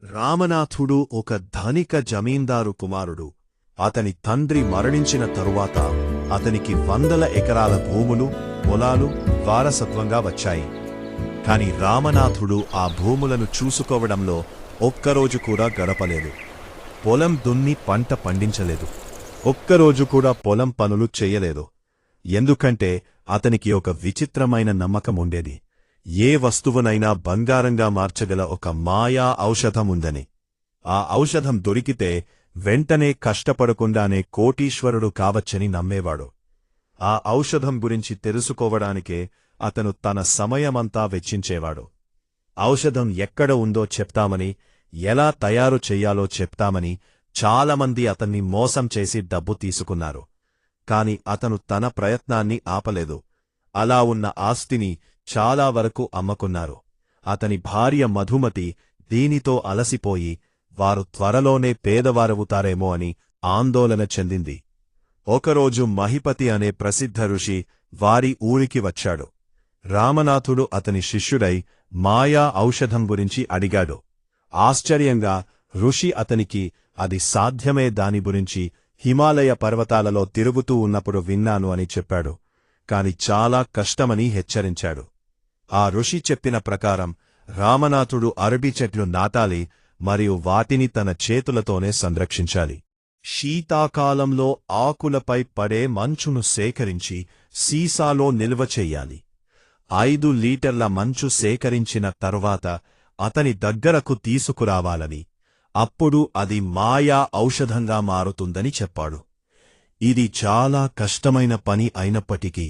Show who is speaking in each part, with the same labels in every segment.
Speaker 1: రామనాథుడు ఒక ధనిక జమీందారు కుమారుడు. అతని తండ్రి మరణించిన తరువాత అతనికి వందల ఎకరాల భూములు, పొలాలు వారసత్వంగా వచ్చాయి. కాని రామనాథుడు ఆ భూములను చూసుకోవడంలో ఒక్కరోజు కూడా గడపలేదు. పొలం దున్ని పంట పండించలేదు. ఒక్కరోజు కూడా పొలం పనులు చెయ్యలేదు. ఎందుకంటే అతనికి ఒక విచిత్రమైన నమ్మకం ఉండేది. ఏ వస్తువునైనా బంగారంగా మార్చగల ఒక మాయా ఔషధం ఉందని. ఆ ఔషధం దొరికితే వెంటనే కష్టపడకుండానే కోటీశ్వరుడు కావచ్చని నమ్మేవాడు. ఆ ఔషధం గురించి తెలుసుకోవడానికే అతను తన సమయమంతా వెచ్చించేవాడు. ఔషధం ఎక్కడ ఉందో చెప్తామని, ఎలా తయారు చెయ్యాలో చెప్తామని చాలామంది అతన్ని మోసం చేసి డబ్బు తీసుకున్నారు. కాని అతను తన ప్రయత్నాన్ని ఆపలేదు. అలా ఉన్న ఆస్తిని చాలా వరకు అమ్మకున్నారు. అతని భార్య మధుమతి దీనితో అలసిపోయి వారు త్వరలోనే పేదవారవుతారేమో అని ఆందోళన చెందింది. ఒకరోజు మహిపతి అనే ప్రసిద్ధ ఋషి వారి ఊరికి వచ్చాడు. రామనాథుడు అతని శిష్యుడై మాయా ఔషధం గురించి అడిగాడు. ఆశ్చర్యంగా ఋషి అతనికి అది సాధ్యమే, దాని గురించి హిమాలయ పర్వతాలలో తిరుగుతూ ఉన్నప్పుడు విన్నాను అని చెప్పాడు. కాని చాలా కష్టమని హెచ్చరించాడు. ఆ ఋషి చెప్పిన ప్రకారం రామనాథుడు అరబీ చెట్లు నాటాలి మరియు వాటిని తన చేతులతోనే సంరక్షించాలి. శీతాకాలంలో ఆకులపై పడే మంచును సేకరించి సీసాలో నిల్వ చెయ్యాలి. 5 లీటర్ల మంచు సేకరించిన తరువాత అతని దగ్గరకు తీసుకురావాలని, అప్పుడు అది మాయా ఔషధంగా మారుతుందని చెప్పాడు. ఇది చాలా కష్టమైన పని అయినప్పటికీ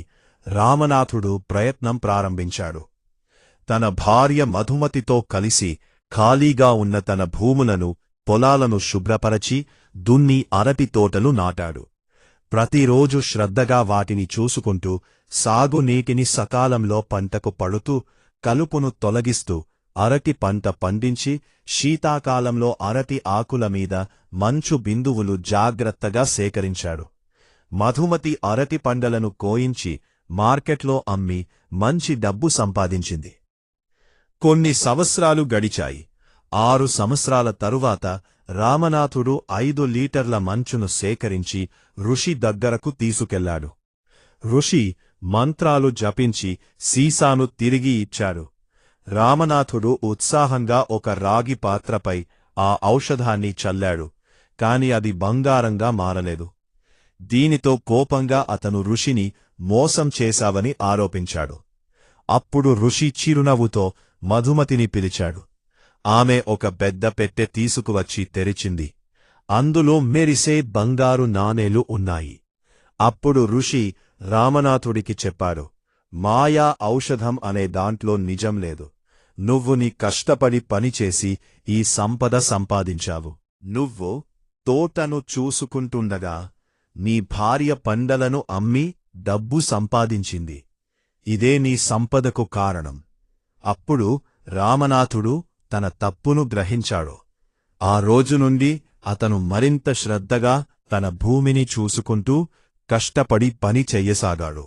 Speaker 1: రామనాథుడు ప్రయత్నం ప్రారంభించాడు. తన భార్య మధుమతితో కలిసి ఖాళీగా ఉన్న తన భూములను, పొలాలను శుభ్రపరచి దున్ని అరటి తోటలు నాటాడు. ప్రతిరోజు శ్రద్ధగా వాటిని చూసుకుంటూ, సాగునీటిని సకాలంలో పంటకు పడుతూ, కలుపును తొలగిస్తూ అరటి పంట పండించి, శీతాకాలంలో అరటి ఆకుల మీద మంచు బిందువులు జాగ్రత్తగా సేకరించాడు. మధుమతి అరటి పండ్లను కోయించి మార్కెట్లో అమ్మి మంచి డబ్బు సంపాదించింది. కొన్ని సంవత్సరాలు గడిచాయి. 6 సంవత్సరాల తరువాత రామనాథుడు 5 లీటర్ల మంచును సేకరించి ఋషి దగ్గరకు తీసుకెళ్లాడు. ఋషి మంత్రాలు జపించి సీసాను తిరిగి ఇచ్చాడు. రామనాథుడు ఉత్సాహంగా ఒక రాగి పాత్రపై ఆ ఔషధాన్ని చల్లాడు. కాని అది బంగారంగా మారలేదు. దీనితో కోపంగా అతను ఋషిని మోసం చేశావని ఆరోపించాడు. అప్పుడు ఋషి చిరునవ్వుతో మధుమతిని పిలిచాడు. ఆమె ఒక పెద్ద పెట్టె తీసుకువచ్చి తెరిచింది. అందులో మెరిసే బంగారు నాణేలు ఉన్నాయి. అప్పుడు ఋషి రామనాథుడికి చెప్పాడు, మాయా ఔషధం అనే దాంట్లో నిజం లేదు. నువ్వు నీ కష్టపడి పనిచేసి ఈ సంపద సంపాదించావు. నువ్వు తోటను చూసుకుంటుండగా నీ భార్య పండ్లను అమ్మి డబ్బు సంపాదించింది. ఇదే నీ సంపదకు కారణం. అప్పుడు రామనాథుడు తన తప్పును గ్రహించాడు. ఆ రోజు నుండి అతను మరింత శ్రద్ధగా తన భూమిని చూసుకుంటూ కష్టపడి పని చెయ్యసాగాడు.